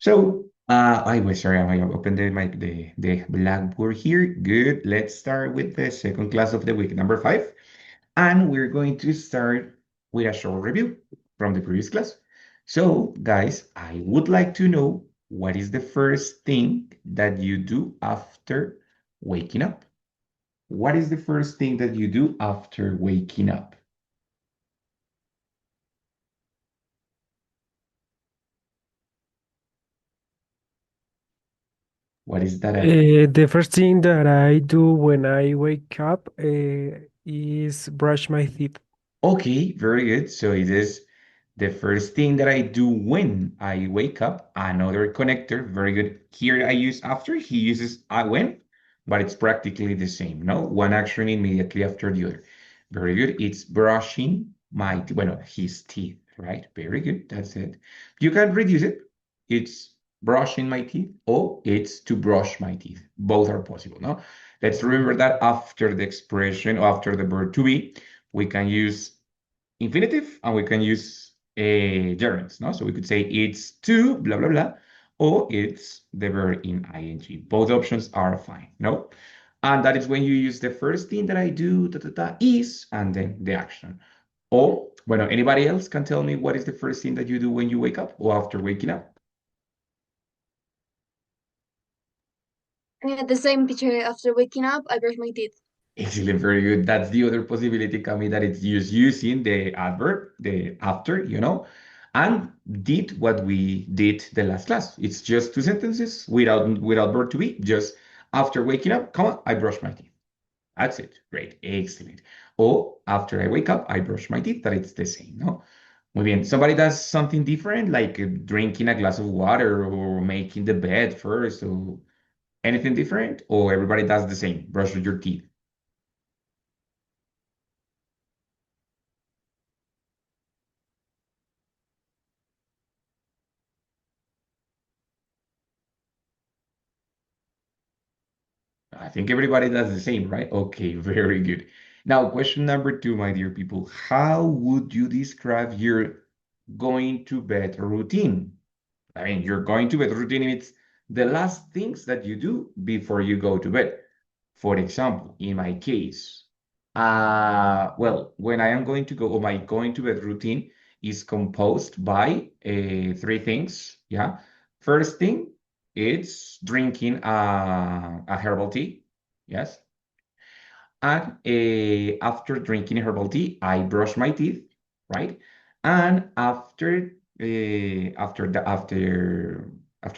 So, I was sorry, I opened the blackboard here. Good. Let's start with the second class of the week, number 5. And we're going to start with a short review from the previous class. So, guys, I would like to know what is the first thing that you do after waking up? What is the first thing that you do after waking up? What is that? The first thing that I do when I wake up is brush my teeth. Okay, very good. So it is the first thing that I do when I wake up. Another connector, very good. Here I use after, he uses I when, but it's practically the same, no? One action immediately after the other. Very good. It's brushing my, well, his teeth, right? Very good. That's it. You can reduce it. It's brushing my teeth or it's to brush my teeth. Both are possible, no? Let's remember that after the expression, or after the verb to be, we can use infinitive and we can use gerunds, no? So we could say it's to blah, blah, blah, or it's the verb in ing. Both options are fine, no? And that is when you use the first thing that I do, is, and then the action. Or, bueno, anybody else can tell me what is the first thing that you do when you wake up or after waking up? The same picture after waking up, I brush my teeth. Excellent, very good. That's the other possibility, Cami, that it's just using the adverb, the after, and did what we did the last class. It's just two sentences without verb to be. Just after waking up, come on, I brush my teeth. That's it. Great, excellent. Or after I wake up, I brush my teeth. That it's the same, no? Muy bien. Somebody does something different, like drinking a glass of water or making the bed first, or anything different, or everybody does the same, brush your teeth. I think everybody does the same, right? Okay, very good. Now, question number 2, my dear people. How would you describe your going to bed routine? I mean, your going to bed routine, it's the last things that you do before you go to bed. For example, in my case, well, when I am going to go, or my going to bed routine is composed by three things. Yeah. First thing, it's drinking a herbal tea. Yes. And after drinking herbal tea, I brush my teeth, right? And after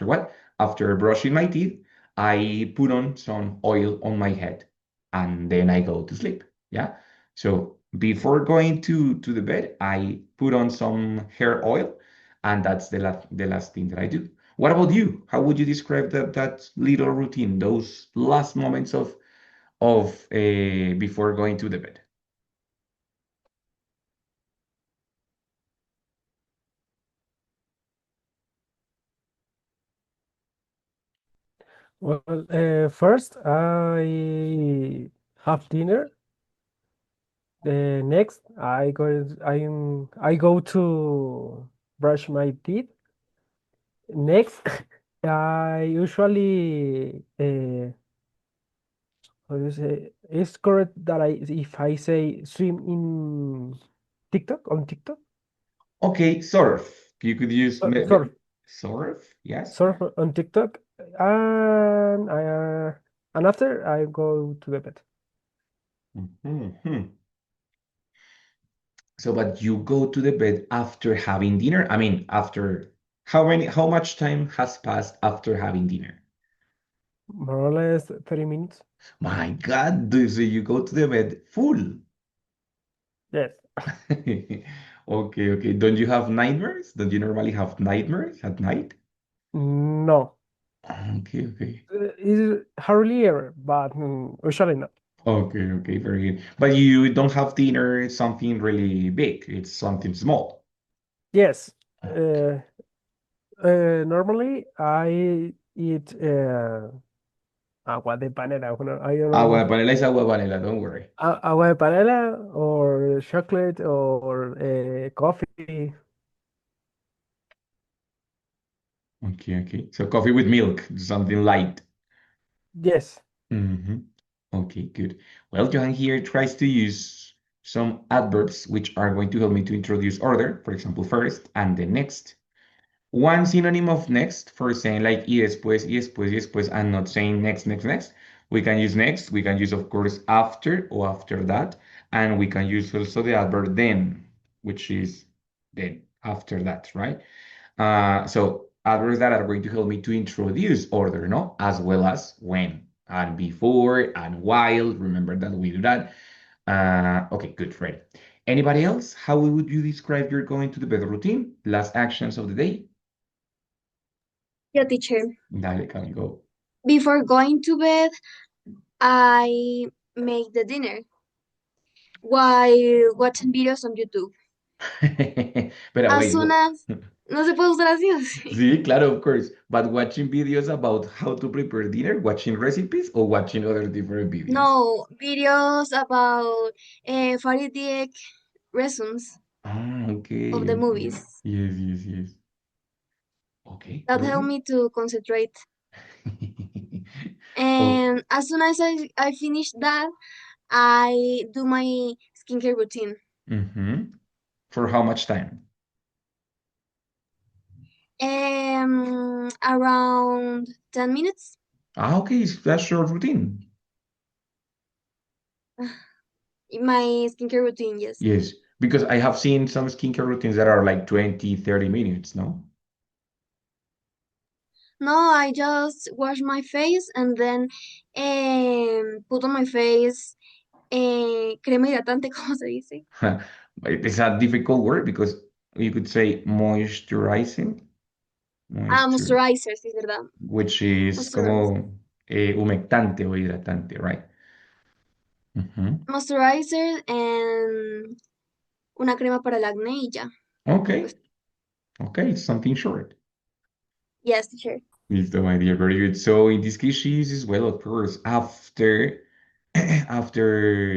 what? After brushing my teeth, I put on some oil on my head, and then I go to sleep. Yeah. So before going to the bed, I put on some hair oil, and that's the last thing that I do. What about you? How would you describe that little routine, those last moments of before going to the bed? Well, first I have dinner. The next I go to brush my teeth. Next, I usually how do you say it's correct that I if I say swim in TikTok on TikTok. Okay, surf. You could use Surf. surf, yes. Surf on TikTok, and and after I go to the bed. Mhm. So, but you go to the bed after having dinner? I mean, after how much time has passed after having dinner? More or less 30 minutes. My God, so you go to the bed full. Yes. Okay, okay. Don't you have nightmares? Don't you normally have nightmares at night? No. Okay, okay. It's hardly ever, but usually not. Okay, okay, very good. But you don't have dinner, something really big. It's something small. Yes. Normally I eat agua de panela. I don't Agua know. de panela is agua de panela, don't worry. Agua de panela or chocolate or coffee. Okay, okay. So coffee with milk, something light. Yes. Hmm. Okay, good. Well, Johan here tries to use some adverbs which are going to help me to introduce order, for example, first and the next. One synonym of next for saying like y después, y después, and not saying next, next, next. We can use next. We can use, of course, after or after that. And we can use also the adverb then, which is then, after that, right? So adverbs that are going to help me to introduce order, no? As well as when and before and while. Remember that we do that. Okay, good, ready. Anybody else? How would you describe your going to the bed routine? Last actions of the day? Yeah, teacher. Dale, can go. Before going to bed, I make the dinner while watching videos on YouTube. But As wait, soon as... No se puede usar así, ¿o sí? see, claro, of course. But watching videos about how to prepare dinner, watching recipes, or watching other different videos? No, videos about 40 reasons Ah, of okay, the okay. movies. Yes, yes, yes. Okay, That very help good. me to concentrate. Oh, And as soon as I finish that, I do my skincare routine. mm-hmm. For how much time? Around 10 minutes. Ah, okay, it's a short routine. My skincare routine, yes. Yes, because I have seen some skincare routines that are like 20, 30 minutes, no? No, I just wash my face and then put on my face crema hidratante, ¿cómo se dice? It's a difficult word because you could say moisturizing, Ah, moisture, moisturizer, sí, es verdad. which is Moisturizer. como humectante o hidratante, right? Mhm. Moisturizer and una crema para el acné y ya. Okay, Pues, okay, it's something short. yes, teacher. Listo, my dear, very good. So in this case, she uses well, of course, after after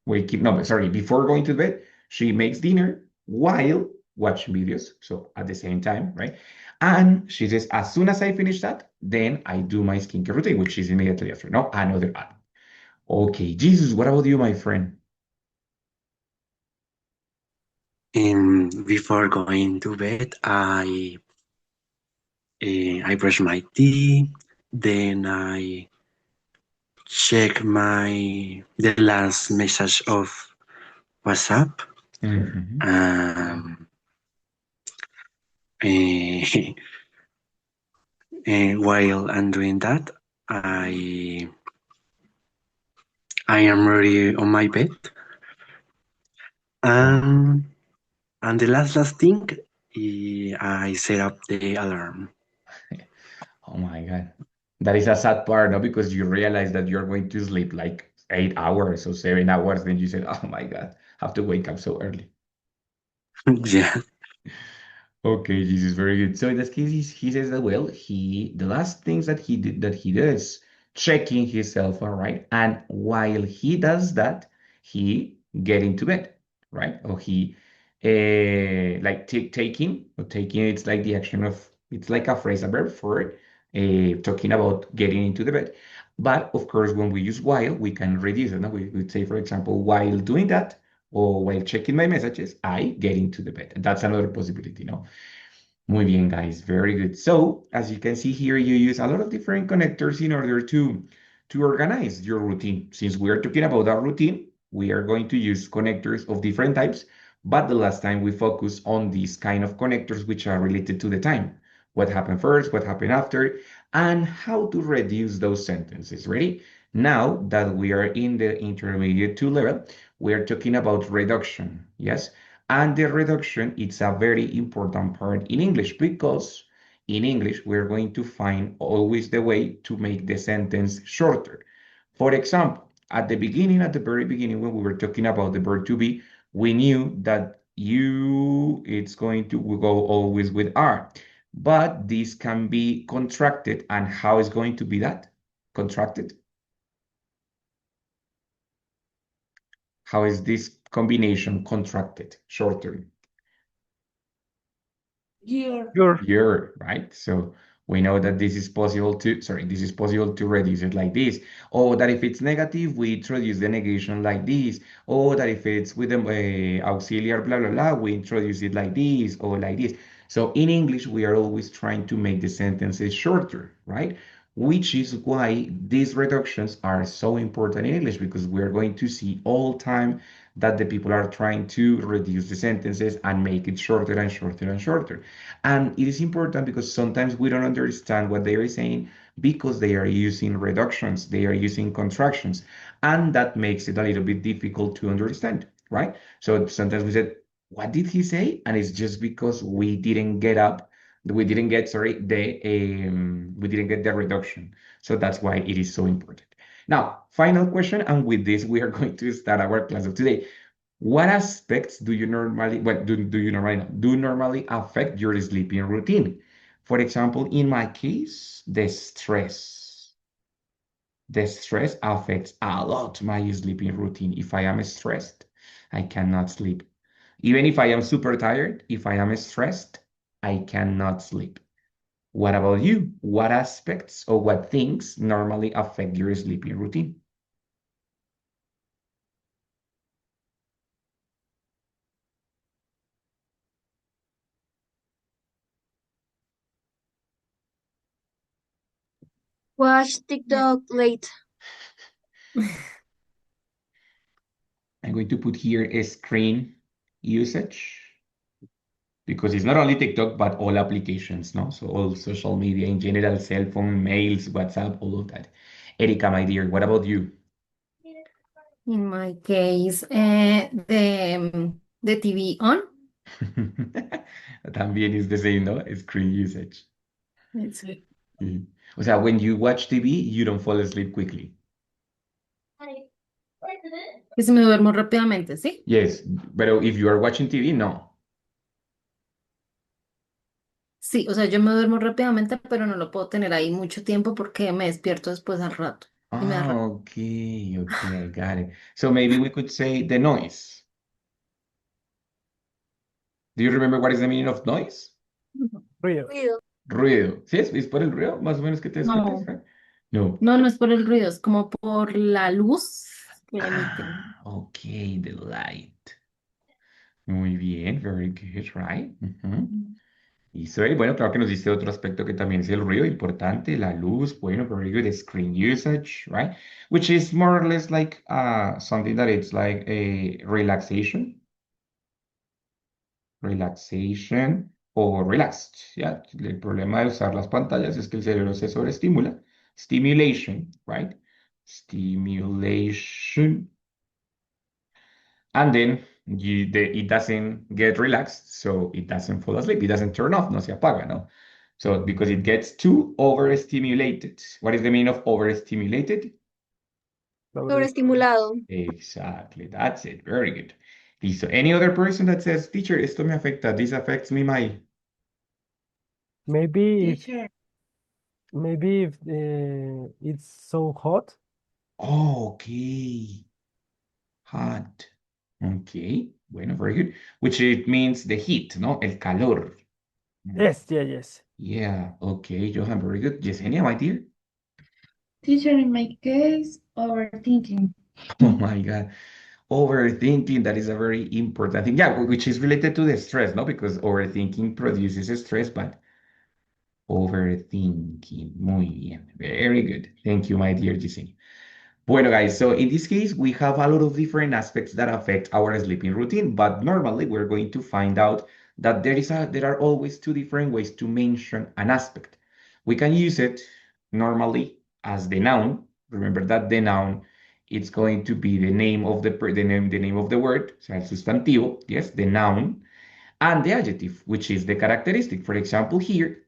waking, no, sorry, before going to bed, she makes dinner while watching videos. So at the same time, right? And she says, as soon as I finish that, then I do my skincare routine, which is immediately after. No, another ad. Okay, Jesus, what about you, my friend? Before going to bed, I brush my teeth, then I check the last message of WhatsApp. Mhm. Um, eh, and while I'm doing that, I I am ready on my bed. Oh, Um, and the last thing, I set up the alarm. oh my God. That is a sad part, no? Because you realize that you're going to sleep like 8 hours or 7 hours, then you say, oh my God, have to wake up so early. Yeah. Okay, this is very good. So in this case, he says that well, the last things that he does, checking himself, all right, and while he does that, he get into bed, right? Or he like taking or taking it's like the action of it's like a phrase, a verb for talking about getting into the bed. But of course, when we use while, we can reduce it. No? We would say, for example, while doing that or while checking my messages, I get into the bed. And that's another possibility, no? Muy bien, guys. Very good. So, as you can see here, you use a lot of different connectors in order to organize your routine. Since we are talking about a routine, we are going to use connectors of different types, but the last time we focused on these kind of connectors which are related to the time. What happened first, what happened after, and how to reduce those sentences. Ready? Now that we are in the intermediate 2 level, we are talking about reduction. Yes? And the reduction is a very important part in English because in English we're going to find always the way to make the sentence shorter. For example, at the very beginning, when we were talking about the verb to be, we knew that you it's going to go always with are. But this can be contracted, and how is going to be that? Contracted? How is this combination contracted, shorter? Your. Year, right? So we know that this is possible to, sorry, this is possible to reduce it like this. Or that if it's negative, we introduce the negation like this. Or that if it's with the auxiliary, blah, blah, blah, we introduce it like this or like this. So in English, we are always trying to make the sentences shorter, right? Which is why these reductions are so important in English because we're going to see all time that the people are trying to reduce the sentences and make it shorter and shorter and shorter. And it is important because sometimes we don't understand what they are saying because they are using reductions, they are using contractions, and that makes it a little bit difficult to understand, right? So sometimes we said, what did he say? And it's just because we didn't get up, we didn't get, sorry, we didn't get the reduction. So that's why it is so important. Now, final question, and with this, we are going to start our class of today. What aspects do you normally, what do you normally affect your sleeping routine? For example, in my case, the stress. The stress affects a lot my sleeping routine. If I am stressed, I cannot sleep. Even if I am super tired, if I am stressed, I cannot sleep. What about you? What aspects or what things normally affect your sleeping routine? Watch TikTok late. I'm going to put here a screen usage because it's not only TikTok, but all applications, no? So all social media in general, cell phone, mails, WhatsApp, all of that. Erika, my dear, what about you? In my case, the TV on. También is the same, no? Screen usage. It's, Mm. O sea, when you watch TV, you don't fall asleep quickly. que si me duermo rápidamente, ¿sí? Yes, but if you are watching TV, no. Sí, o sea, yo me duermo rápidamente, pero no lo puedo tener ahí mucho tiempo porque me despierto después al rato y me da Ah, rabia. okay, okay, I got it. So maybe we could say the noise. Do you remember what is the meaning of noise? Ruido. Ruido. Ruido. ¿Sí es por el ruido más o menos que te despiertas? No, ¿Eh? No. no, no es por el ruido, es como por la luz que emiten. Ah, okay, the light. Muy bien, very good, right? Ujú. Y soy, bueno, claro que nos diste otro aspecto que también es el ruido importante, la luz, bueno, very good, screen usage, right? Which is more or less like something that it's like a relaxation o relaxed, ¿ya? El problema de usar las pantallas es que el cerebro se sobreestimula. Stimulation, right? Stimulation. And then it doesn't get relaxed, so it doesn't fall asleep. It doesn't turn off, no se apaga, no? So because it gets too overstimulated. What is the meaning of overstimulated? Sobreestimulado. Exactly, that's it. Very good. Listo. Any other person that says, teacher, esto me afecta, this affects me, my... Maybe if it's so hot. Oh, okay. Hot. Okay. Bueno, very good. Which it means the heat, ¿no? El calor. Yes, yeah, yes. Yeah, okay, Johan, very good. Yesenia, my dear. Teacher, in my case, overthinking. Oh my God. Overthinking, that is a very important thing. Yeah, which is related to the stress, no? Because overthinking produces stress, but overthinking. Muy bien. Very good. Thank you, my dear Yesenia. Bueno, guys, so in this case, we have a lot of different aspects that affect our sleeping routine, but normally we're going to find out that there are always two different ways to mention an aspect. We can use it normally as the noun. Remember that the noun it's going to be the name of the name of the word, so el sustantivo, yes, the noun, and the adjective, which is the characteristic. For example, here,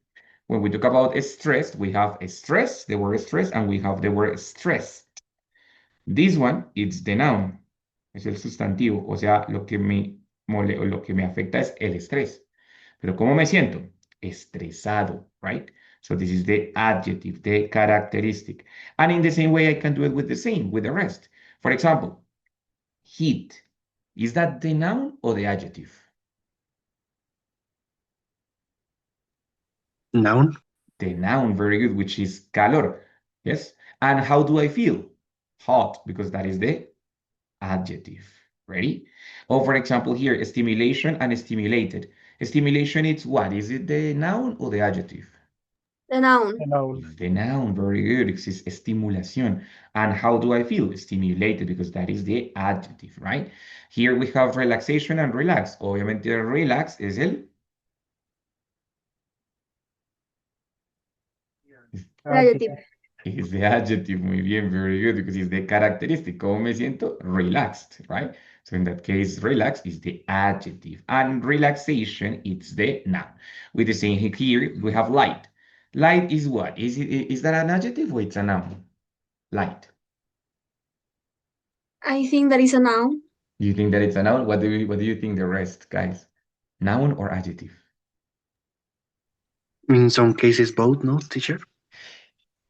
when we talk about stress, we have a stress, the word stress, and we have the word stress. This one, it's the noun, es el sustantivo, o sea, o lo que me afecta es el estrés. Pero ¿cómo me siento? Estresado, right? So this is the adjective, the characteristic. And in the same way, I can do it with with the rest. For example, heat. Is that the noun or the adjective? Noun. The noun, very good, which is calor. Yes. And how do I feel? Hot, because that is the adjective. Ready? Or for example, here, stimulation and stimulated. Stimulation, it's what? Is it the noun or the adjective? The noun. The noun. It's the noun, very good. It's estimulación. And how do I feel? Stimulated, because that is the adjective, right? Here we have relaxation and relax. Obviamente, relax es el El adjetivo. Adjective. is the adjective, muy bien, very good, because it's the characteristic. ¿Cómo me siento? Relaxed, right? So in that case, relax is the adjective. And relaxation, it's the noun. With the same here, we have light. Light is what? Is that an adjective or it's a noun? Light. I think that is a noun. You think that it's a noun? What do you think the rest, guys? Noun or adjective? In some cases, both, no, teacher?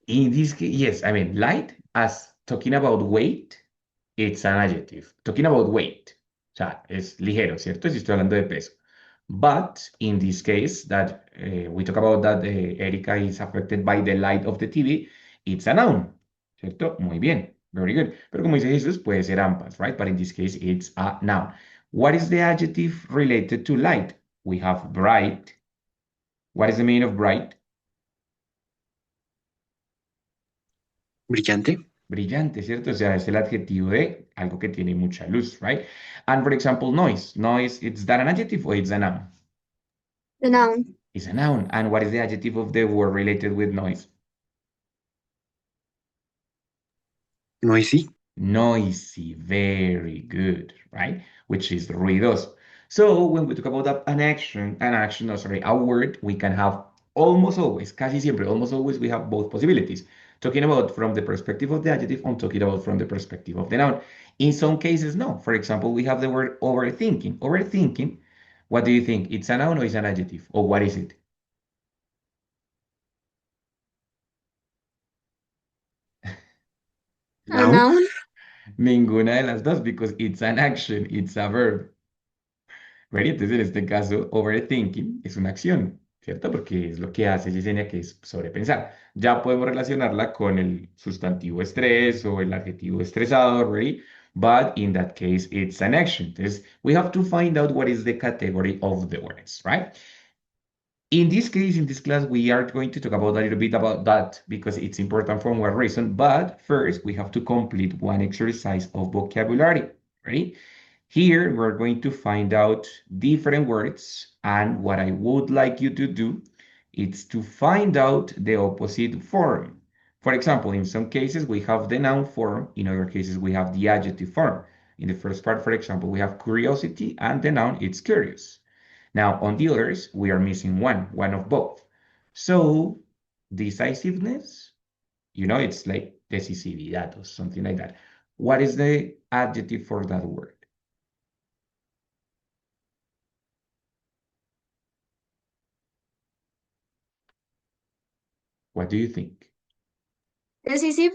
In this case, yes, I mean, light, as talking about weight, it's an adjective. Talking about weight, o sea, es ligero, ¿cierto? Si estoy hablando de peso. But in this case, that we talk about that Erika is affected by the light of the TV, it's a noun, ¿cierto? Muy bien, very good. Pero como dice Jesús, puede ser ambas, right? But in this case, it's a noun. What is the adjective related to light? We have bright. What is the meaning of bright? Brillante. Brillante, ¿cierto? O sea, es el adjetivo de algo que tiene mucha luz, right? And for example, noise. Noise, it's that an adjective or it's a noun? The noun. It's a noun. And what is the adjective of the word related with noise? Noisy. Noisy, very good, right? Which is ruidoso. So when we talk about no, sorry, a word, we can have almost always, casi siempre, almost always, we have both possibilities. Talking about from the perspective of the adjective, I'm talking about from the perspective of the noun. In some cases, no. For example, we have the word overthinking. Overthinking, what do you think? It's a noun or it's an adjective? Or what is it? A Noun. noun. Ninguna de las dos, because it's an action, it's a verb. Ready? Entonces, en este caso, overthinking es una acción, ¿cierto? Porque es lo que hace Yesenia, que es sobrepensar. Ya podemos relacionarla con el sustantivo estrés o el adjetivo estresado, ready? But in that case, it's an action. Entonces, we have to find out what is the category of the words, right? In this case, in this class, we are going to talk about a little bit about that because it's important for one reason. But first, we have to complete one exercise of vocabulary. Ready? Here, we're going to find out different words, and what I would like you to do is to find out the opposite form. For example, in some cases, we have the noun form. In other cases, we have the adjective form. In the first part, for example, we have curiosity, and the noun, it's curious. Now, on the others, we are missing one of both. So, decisiveness, it's like decisividad or something like that. What is the adjective for that word? What do you think? Decisive.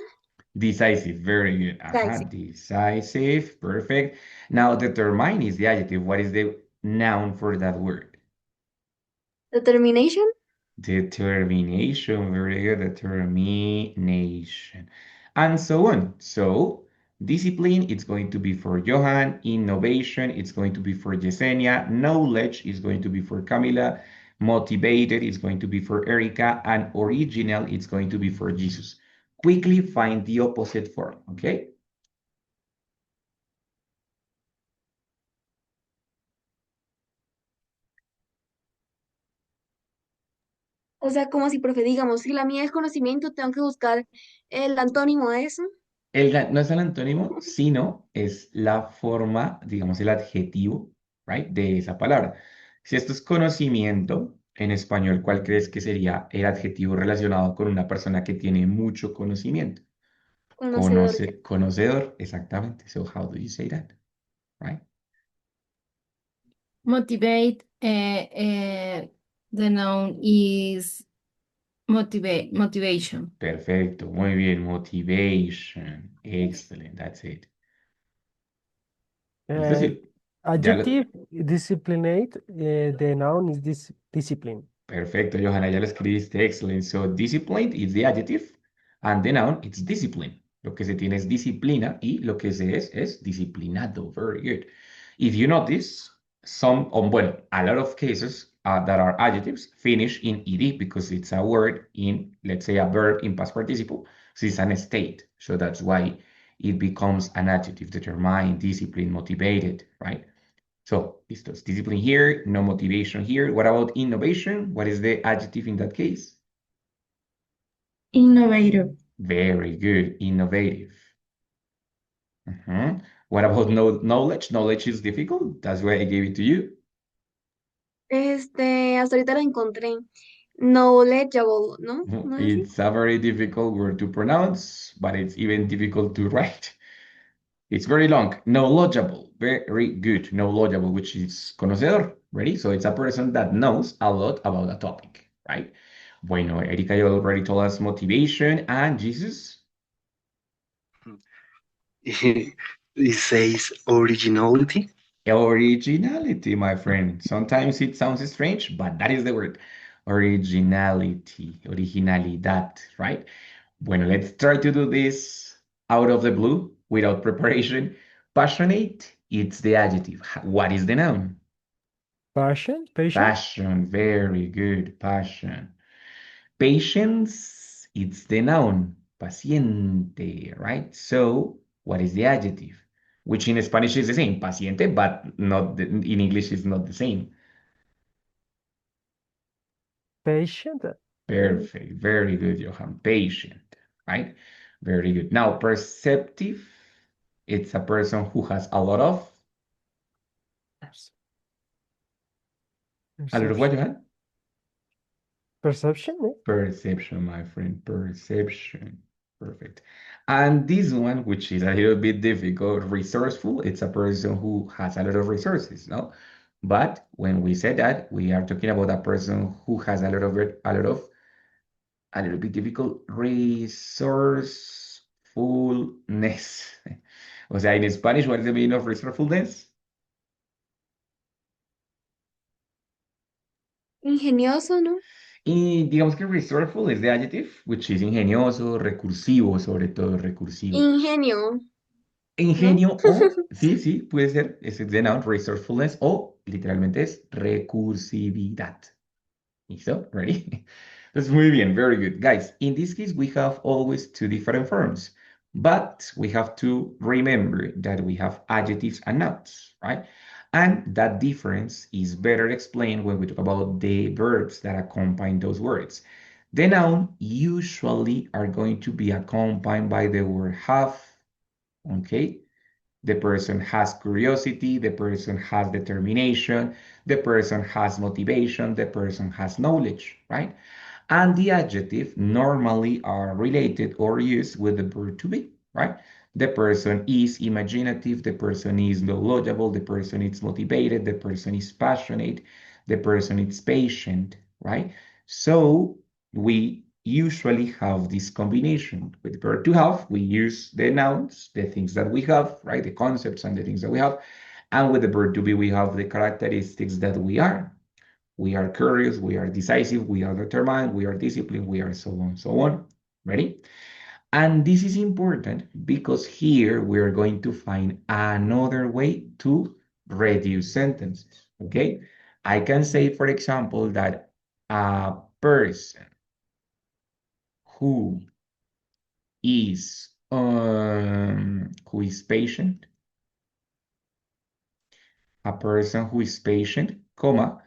Decisive, very good. Decisive. Decisive, perfect. Now, determine is the adjective. What is the noun for that word? Determination. Determination, very good. Determination. And so on. So, discipline, it's going to be for Johan. Innovation, it's going to be for Yesenia. Knowledge is going to be for Camila. Motivated is going to be for Erica. And original, it's going to be for Jesus. Quickly find the opposite form, okay? O sea, como si, profe, digamos, si la mía es conocimiento, tengo que buscar el antónimo de eso. No es el antónimo, sino es la forma, digamos, el adjetivo, right, de esa palabra. Si esto es conocimiento, en español, ¿cuál crees que sería el adjetivo relacionado con una persona que tiene mucho conocimiento? Conocedor ya. Conocedor, exactamente. So, how do you say that? Right? Motivate, the noun is motivation. Perfecto, muy bien. Motivation. Excellent, that's it. ¿Listo? Uh, Sí, ya lo... Adjective, disciplinate. The noun is discipline. Perfecto, Johanna, ya lo escribiste. Excellent. So, disciplined is the adjective, and the noun, it's discipline. Lo que se tiene es disciplina y lo que se es disciplinado. Very good. If you notice, bueno, a lot of cases that are adjectives finish in ed because it's a word in, let's say, a verb in past participle. So it's an state. So that's why it becomes an adjective, determined, disciplined, motivated, right? So, listos. Discipline here, no motivation here. What about innovation? What is the adjective in that case? Innovative. Very good, innovative. What about knowledge? Knowledge is difficult. That's why I gave it to you. Hasta ahorita la encontré. Knowledgeable, ¿no? Mhm. ¿No es así? It's a very difficult word to pronounce, but it's even difficult to write. It's very long. Knowledgeable. Very good. Knowledgeable, which is conocedor. Ready? So it's a person that knows a lot about a topic, right? Bueno, Erika, you already told us motivation and Jesus. It says originality. Originality, my friend. Sometimes it sounds strange, but that is the word. Originality, originalidad, right? Bueno, let's try to do this out of the blue without preparation. Passionate, it's the adjective. What is the noun? Passion? Patient? Passion, very good, passion. Patience, it's the noun. Paciente, right? So, what is the adjective? Which in Spanish is the same, paciente, but not in English is not the same. Patient? Perfect, very good, Johan. Patient, right? Very good. Now, perceptive, it's a person who has a lot of what, Perception. Johan? Perception? Eh? Perception, my friend, perception. Perfect. And this one, which is a little bit difficult, resourceful, it's a person who has a lot of resources, no? But when we say that, we are talking about a person who has a little bit difficult, resourcefulness. O sea, in Spanish, what is the meaning of resourcefulness? Ingenioso, ¿no? Y digamos que resourceful es de adjective, which is ingenioso, recursivo, sobre todo recursivo. Ingenio, ¿no? Ingenio o, sí, sí, puede ser, ese es de noun, resourcefulness, o literalmente es recursividad. ¿Listo? Ready? That's muy bien, very good. Guys, in this case, we have always two different forms, but we have to remember that we have adjectives and nouns, right? And that difference is better explained when we talk about the verbs that accompany those words. The noun usually are going to be accompanied by the word have, okay? The person has curiosity, the person has determination, the person has motivation, the person has knowledge, right? And the adjective normally are related or used with the verb to be, right? The person is imaginative, the person is knowledgeable, the person is motivated, the person is passionate, the person is patient, right? So we usually have this combination. With the verb to have, we use the nouns, the things that we have, right? The concepts and the things that we have. And with the verb to be, we have the characteristics that we are. We are curious, we are decisive, we are determined, we are disciplined, we are so on, so on. Ready? And this is important because here we are going to find another way to reduce sentences, okay? I can say, for example, that a person who who is patient, a person who is patient, comma,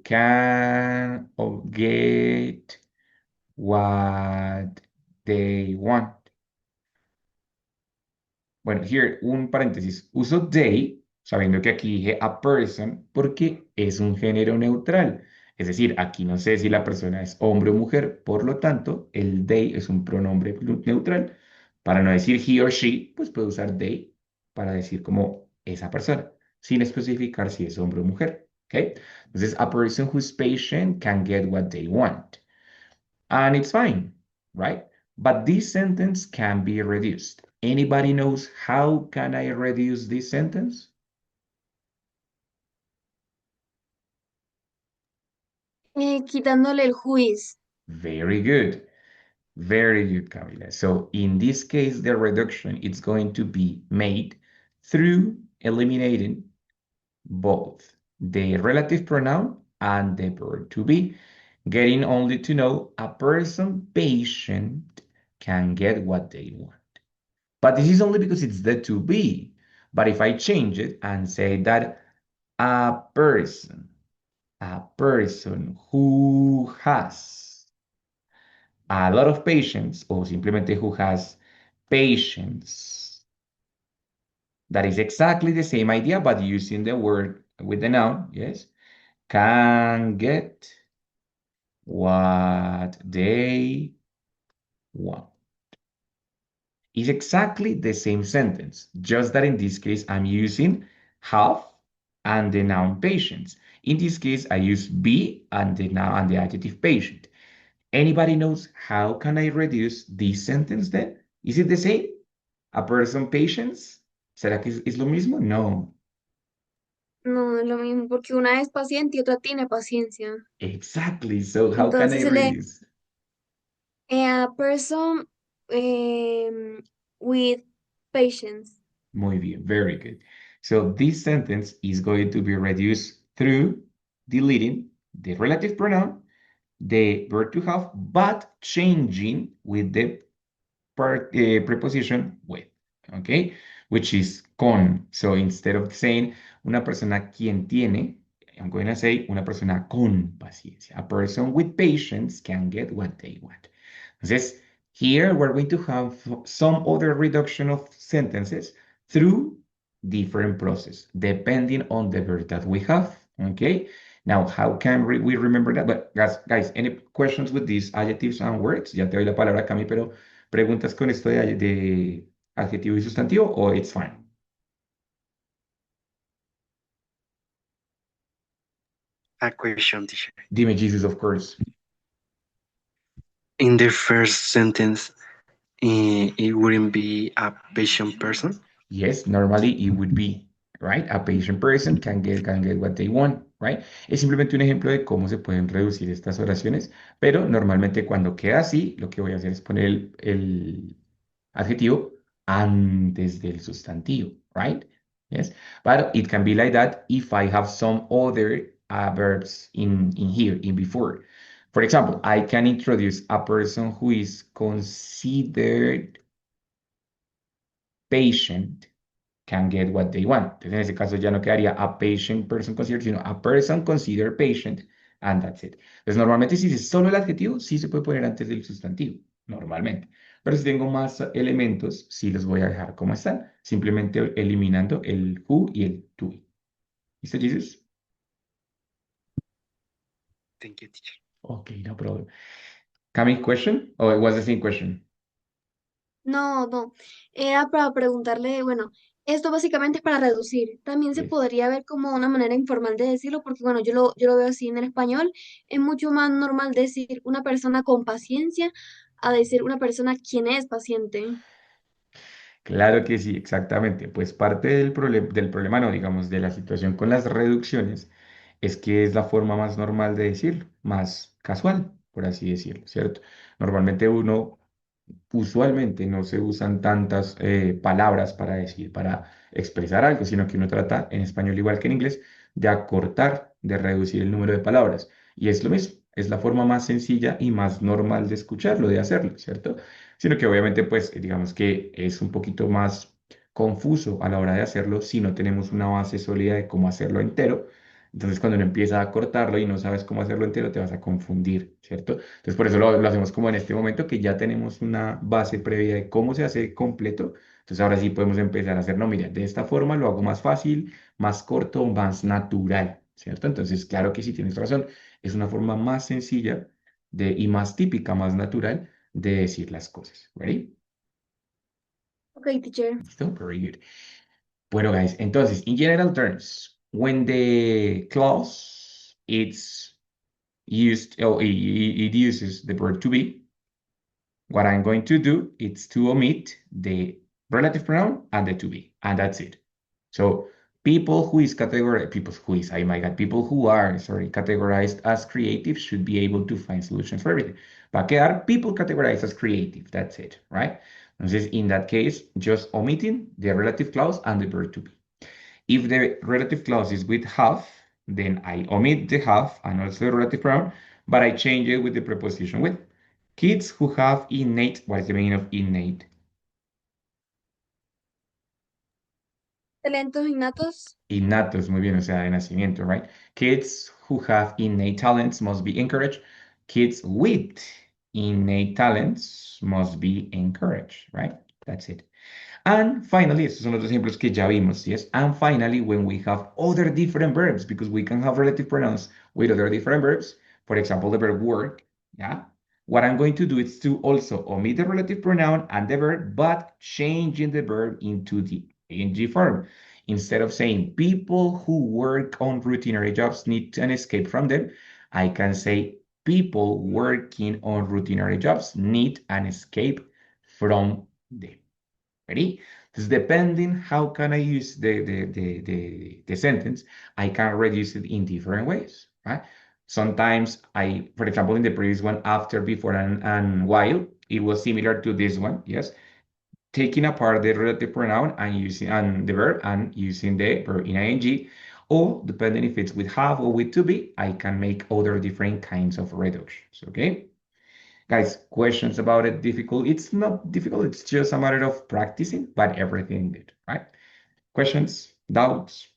can get what they want. Bueno, here un paréntesis. Uso they, sabiendo que aquí dije a person, porque es un género neutral. Es decir, aquí no sé si la persona es hombre o mujer, por lo tanto, el they es un pronombre neutral. Para no decir he or she, pues puedo usar they para decir como esa persona, sin especificar si es hombre o mujer. ¿Ok? Entonces, a person who's patient can get what they want. And it's fine, right? But this sentence can be reduced. Anybody knows how can I reduce this sentence? Quitándole el juiz. Very good. Very good, Camila. So in this case, the reduction is going to be made through eliminating both the relative pronoun and the verb to be, getting only to know a person patient can get what they want. But this is only because it's the to be. But if I change it and say that a person who has a lot of patience, or simplemente who has patience, that is exactly the same idea, but using the word with the noun, yes, can get what they want. It's exactly the same sentence, just that in this case, I'm using have and the noun patience. In this case, I use be and the noun and the adjective patient. Anybody knows how can I reduce this sentence then? Is it the same? A person patience? ¿Será que es lo mismo? No. No, es lo mismo, porque una es paciente y otra tiene paciencia. Exactly. So how can I Entonces se lee reduce? a person em, with patience. Muy bien, very good. So this sentence is going to be reduced through deleting the relative pronoun, the verb to have, but changing with the preposition with, okay? Which is con. So instead of saying una persona quien tiene, I'm going to say una persona con paciencia. A person with patience can get what they want. Entonces, here we're going to have some other reduction of sentences through different process, depending on the verb that we have, okay? Now, how can we remember that? But guys, any questions with these adjectives and words? Ya te doy la palabra, Cami, pero ¿preguntas con esto de adjetivo y sustantivo o it's fine? A question, teacher. Dime, Jesus, of course. In the first sentence, it wouldn't be a patient person. Yes, normally it would be, right? A patient person can get what they want, right? Es simplemente un ejemplo de cómo se pueden reducir estas oraciones, pero normalmente cuando queda así, lo que voy a hacer es poner el adjetivo antes del sustantivo, right? Yes, but it can be like that if I have some other verbs in here, in before. For example, I can introduce a person who is considered patient can get what they want. Entonces, en ese caso ya no quedaría a patient person considered, sino a person considered patient, and that's it. Entonces, normalmente si es solo el adjetivo, sí se puede poner antes del sustantivo, normalmente. Pero si tengo más elementos, sí los voy a dejar como están, simplemente eliminando el who y el to. ¿Listo, Jesus? Thank you, teacher. Okay, no problem. Coming question? Or it was the same question? No, no. Era para preguntarle, bueno, esto básicamente es para reducir. También se Yes. podría ver como una manera informal de decirlo, porque bueno, yo lo veo así en el español. Es mucho más normal decir una persona con paciencia a decir una persona quien es paciente. Claro que sí, exactamente. Pues parte del problema, no, digamos, de la situación con las reducciones, es que es la forma más normal de decirlo, más casual, por así decirlo, ¿cierto? Normalmente usualmente no se usan tantas palabras para decir, para expresar algo, sino que uno trata en español igual que en inglés de acortar, de reducir el número de palabras. Y es lo mismo, es la forma más sencilla y más normal de escucharlo, de hacerlo, ¿cierto? Sino que obviamente, pues, digamos que es un poquito más confuso a la hora de hacerlo si no tenemos una base sólida de cómo hacerlo entero. Entonces, cuando uno empieza a cortarlo y no sabes cómo hacerlo entero, te vas a confundir, ¿cierto? Entonces, por eso lo hacemos como en este momento, que ya tenemos una base previa de cómo se hace completo. Entonces, ahora sí podemos empezar a hacer, no, mira, de esta forma lo hago más fácil, más corto, más natural, ¿cierto? Entonces, claro que sí tienes razón. Es una forma más sencilla y más típica, más natural de decir las cosas. ¿Ready? Ok, teacher. ¿Listo? Very good. Bueno, guys, entonces, in general terms, when the clause it's used, it uses the verb to be, what I'm going to do is to omit the relative pronoun and the to be, and that's it. So People who is categorized, people who is, oh my God, people who are, sorry, categorized as creative should be able to find solutions for everything. Va a quedar people categorized as creative. That's it, right? Entonces, in that case, just omitting the relative clause and the verb to be. If the relative clause is with have, then I omit the have and also the relative pronoun, but I change it with the preposition with. Kids who have innate, what is the meaning of innate? Talentos innatos. Innatos, muy bien, o sea, de nacimiento, right? Kids who have innate talents must be encouraged. Kids with innate talents must be encouraged, right? That's it. And finally, estos son los dos ejemplos que ya vimos, yes? And finally, when we have other different verbs, because we can have relative pronouns with other different verbs, for example, the verb work, yeah? What I'm going to do is to also omit the relative pronoun and the verb, but changing the verb into the ing form. Instead of saying people who work on routinary jobs need an escape from them, I can say people working on routinary jobs need an escape from them. Ready? Because depending how can I use the sentence, I can reduce it in different ways, right? Sometimes for example, in the previous one, after, before, and while, it was similar to this one, yes? Taking apart the relative pronoun and using and the verb and using the verb in ing, or depending if it's with have or with to be, I can make other different kinds of reductions, okay? Guys, questions about it difficult? It's not difficult, it's just a matter of practicing, but everything good, right? Questions, doubts?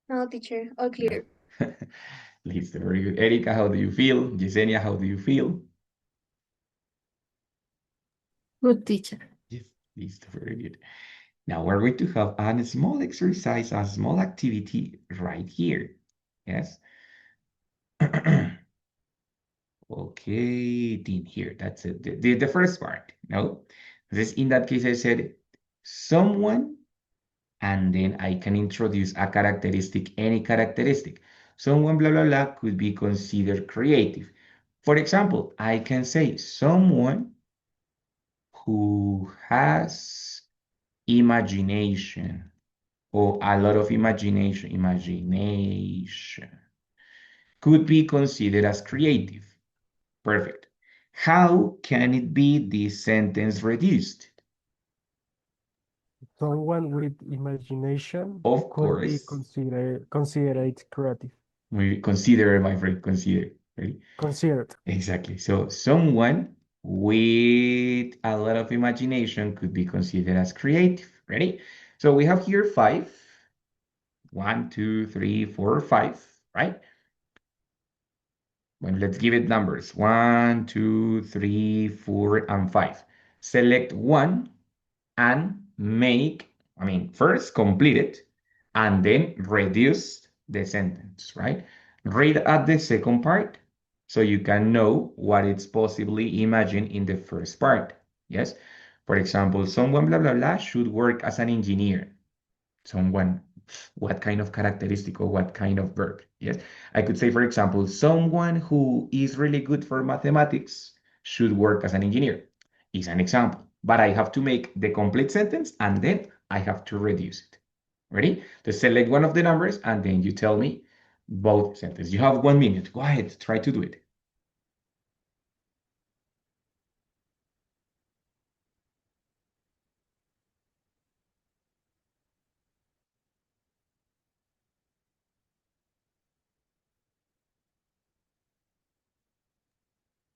No, teacher, all clear. Listo, very good. Erika, how do you feel? Yesenia, how do you feel? Good teacher. Yes, listo, very good. Now we're going to have a small exercise, a small activity right here. Yes. Okay, in here. That's it. The first part. No. This in that case I said someone, and then I can introduce a characteristic, any characteristic. Someone blah blah blah could be considered creative. For example, I can say someone who has imagination or a lot of imagination could be considered as creative. Perfect. How can it be this sentence reduced? Someone with imagination Of could be course, considered creative. we consider, my friend, consider. Ready? Considered. Exactly. So someone with a lot of imagination could be considered as creative. Ready? So we have here five. One, two, three, four, five, right? Well, let's give it numbers. One, two, three, four, and five. Select one and first complete it and then reduce the sentence, right? Read at the second part so you can know what it's possibly imagined in the first part. Yes? For example, someone blah blah blah should work as an engineer. Someone, what kind of characteristic or what kind of verb? Yes, I could say, for example, someone who is really good for mathematics should work as an engineer, is an example. But I have to make the complete sentence and then I have to reduce it. Ready? To select one of the numbers and then you tell me both sentences. You have 1 minute. Go ahead, try to do it.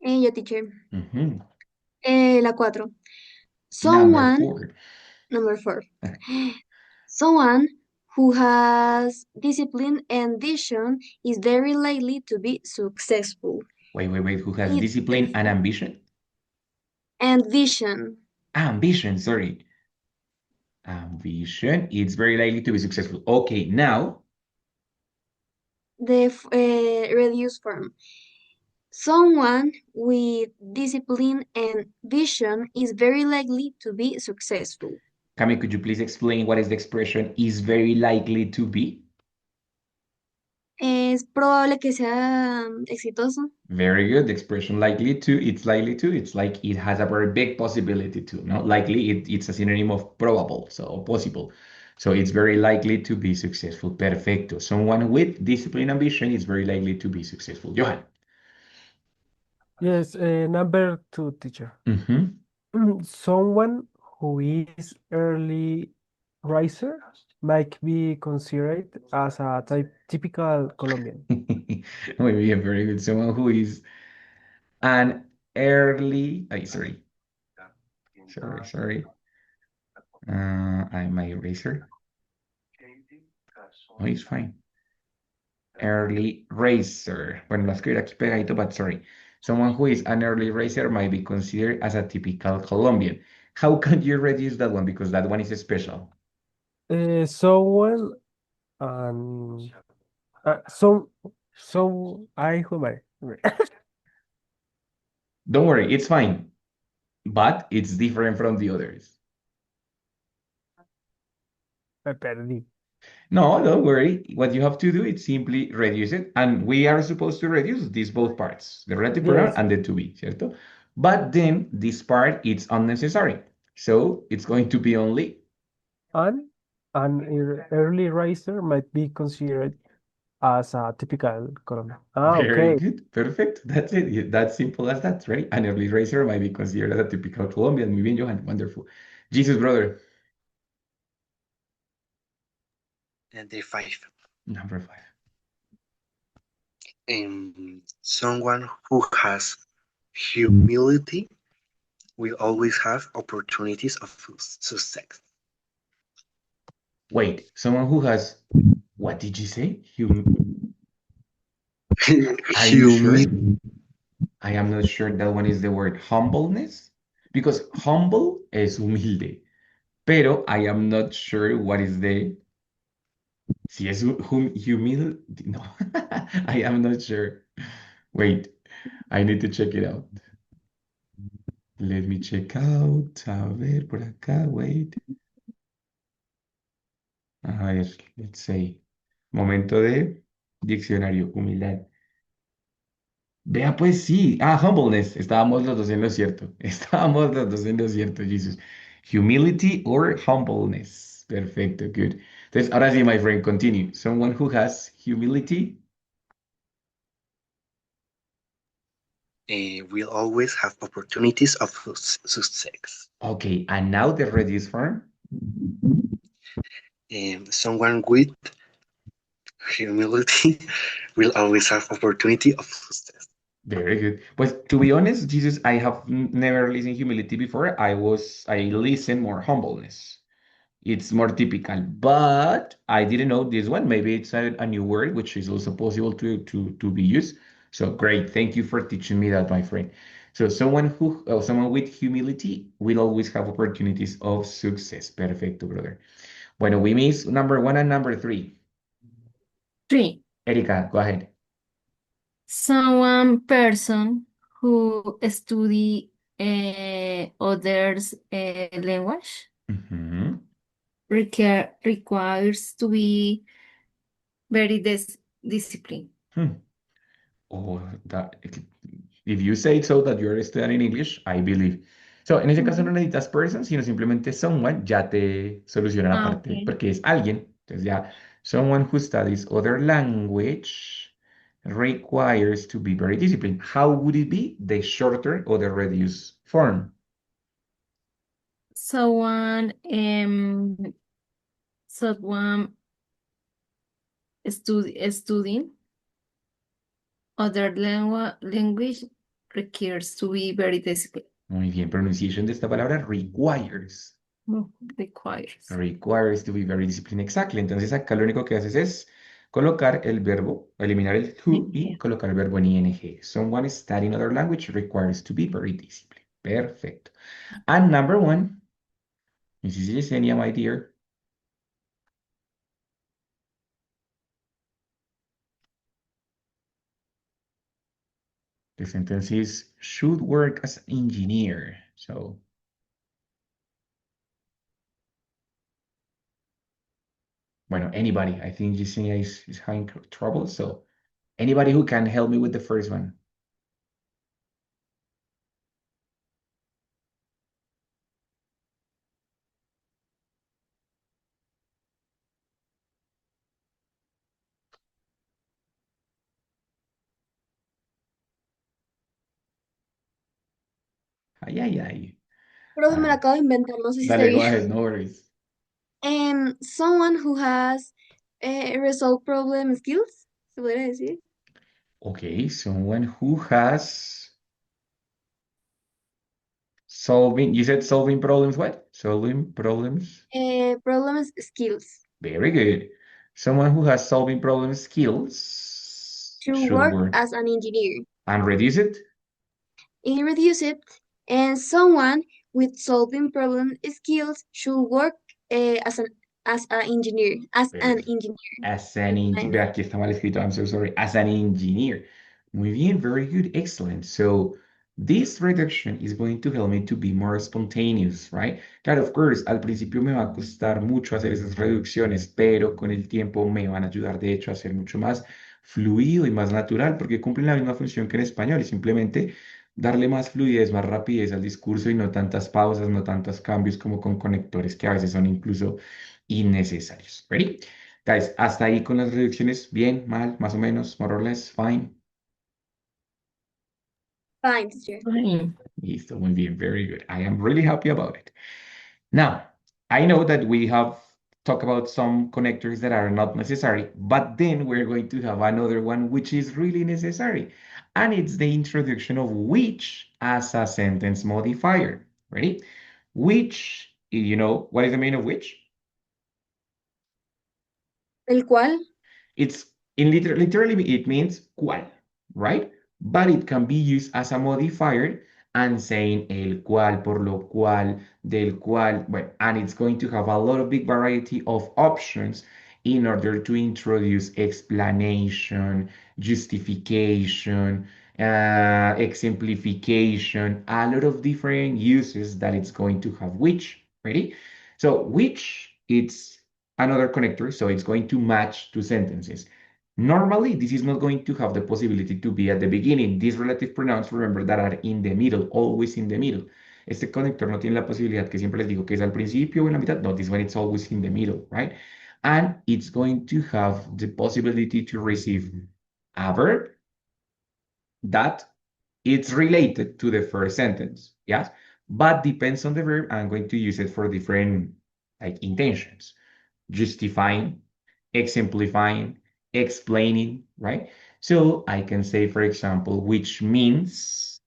Yo, teacher. Mhm. La 4. Number Someone, 4. number 4. Someone who has discipline and vision is very likely to be successful. Wait. Who has It's discipline and therefore ambition? and vision. Ambition, sorry. Ambition, it's very likely to be successful. Okay, now, The reduced form. Someone with discipline and vision is very likely to be successful. Cami, could you please explain what is the expression is very likely to be? Es probable que sea exitoso. Very good. The expression likely to, it's likely to, it's like it has a very big possibility to, no? Likely, it's a synonym of probable, so possible. So it's very likely to be successful. Perfecto. Someone with discipline and ambition is very likely to be successful. Johan. Yes, number two, teacher. Mhm. Someone who is early riser might be considered as a typical Colombian. Muy bien, very good. Someone who is an early, sorry. I my eraser. Oh, it's fine. Early racer. Bueno, lo escribir aquí pegadito, but sorry. Someone who is an early racer might be considered as a typical Colombian. How can you reduce that one? Because that one is special. Someone and some I who am I? Don't worry, it's fine, but it's different from the others. Me perdí. No, don't worry. What you have to do is simply reduce it. And we are supposed to reduce these both parts, the relative pronoun Yes, and the to be, ¿cierto? But then this part is unnecessary. So it's going to be only and an early riser might be considered as a typical Colombian. Ah, very okay. good. Perfect. That's it. That's simple as that, right? An early racer might be considered as a typical Colombian. Muy bien, Johan. Wonderful. Jesus, brother. And the five. Number five. Someone who has humility will always have opportunities of success. Wait, someone who has, what did you say? Are you sure? Humility. I am not sure that one is the word humbleness, because humble es humilde, pero I am not sure what is the, si es humil, no, I am not sure. Wait, I need to check it out. Let me check out. A ver, por acá, wait. A ver, let's say. Momento de diccionario, humildad. Vea, pues sí. Ah, humbleness. Estábamos los dos en lo cierto. Estábamos los dos en lo cierto, Jesus. Humility or humbleness. Perfecto, good. Entonces, ahora sí, my friend, continue. Someone who has humility. Will always have opportunities of success. Okay, and now the reduced form. Someone with humility will always have opportunity of success. Very good. But to be honest, Jesus, I have never listened humility before. I listen more humbleness. It's more typical, but I didn't know this one. Maybe it's a new word, which is also possible to be used. So great. Thank you for teaching me that, my friend. So someone with humility will always have opportunities of success. Perfecto, brother. Bueno, we miss number one and number three. Three, Erika, go ahead. someone person who study others language Mhm. requires to be very disciplined. Hmm. Oh, if you say so that you're studying English, I believe. So, en ese caso no Ujú. necesitas person, sino simplemente someone ya te soluciona la Ah, parte, ok. porque es alguien. Entonces ya, someone who studies other language requires to be very disciplined. How would it be? The shorter or the reduced form. Someone someone studying other language requires to be very disciplined. Muy bien, pronunciation de esta palabra requires. Mm, requires. Requires to be very disciplined. Exactly. Entonces acá lo único que haces es colocar el verbo, eliminar el to y Okay. colocar el verbo en ing. Someone studying another language requires to be very disciplined. Perfecto. And number one, Mrs. Yesenia, my dear. The sentence is should work as an engineer. So, Bueno, anybody. I think Yesenia is having trouble. So anybody who can help me with the first one. Ay, ay, ay. Profe, me lo acabo de inventar, no sé si esté Dale, go bien. ahead, no worries. Someone who has resolve problem skills, se podría decir. Okay, someone who has solving, you said solving problems, what? Solving problems? Problems skills. Very good. Someone who has solving problem skills To should work work as an engineer. and reduce it. It reduce it, and someone with solving problem skills should work as an engineer, as an Perfect. engineer. As an engineer, aquí está mal escrito, I'm so sorry. As an engineer. Muy bien, very good, excellent. So this reduction is going to help me to be more spontaneous, right? Claro, of course, al principio me va a costar mucho hacer esas reducciones, pero con el tiempo me van a ayudar, de hecho, a ser mucho más fluido y más natural, porque cumplen la misma función que en español y simplemente darle más fluidez, más rapidez al discurso y no tantas pausas, no tantos cambios como con conectores que a veces son incluso innecesarios. ¿Ready? Guys, hasta ahí con las reducciones, bien, mal, más o menos, more or less, fine. Fine, teacher. Ay, Listo, muy bien, very good. I am really happy about it. Now, I know that we have talked about some connectors that are not necessary, but then we're going to have another one which is really necessary, and it's the introduction of which as a sentence modifier. Ready? Which, you know, what is the meaning of which? El cual, It's literally it means cual, right? But it can be used as a modifier and saying el cual, por lo cual, del cual, well, and it's going to have a lot of big variety of options in order to introduce explanation, justification, exemplification, a lot of different uses that it's going to have which, ready? So which it's another connector, so it's going to match two sentences. Normally, this is not going to have the possibility to be at the beginning. These relative pronouns, remember, that are in the middle, always in the middle. Este conector no tiene la posibilidad que siempre les digo que es al principio o en la mitad. No, this one it's always in the middle, right? And it's going to have the possibility to receive a verb that it's related to the first sentence, yes? But depends on the verb, I'm going to use it for different like intentions. Justifying, exemplifying, explaining, right? So I can say, for example, which means,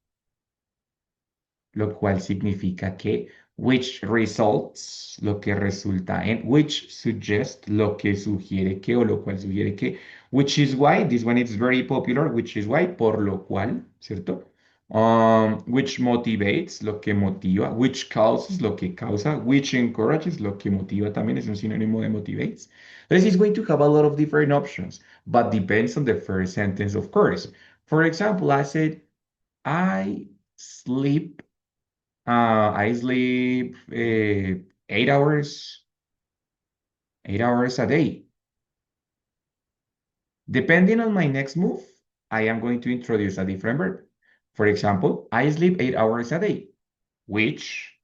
lo cual significa que, which results, lo que resulta en, which suggests, lo que sugiere que, o lo cual sugiere que, which is why, this one is very popular, which is why, por lo cual, ¿cierto? Which motivates, lo que motiva, which causes, lo que causa, which encourages, lo que motiva también es un sinónimo de motivates. This is going to have a lot of different options, but depends on the first sentence, of course. For example, I said, I sleep, I sleep 8 hours, 8 hours a day. Depending on my next move, I am going to introduce a different verb. For example, I sleep 8 hours a day, which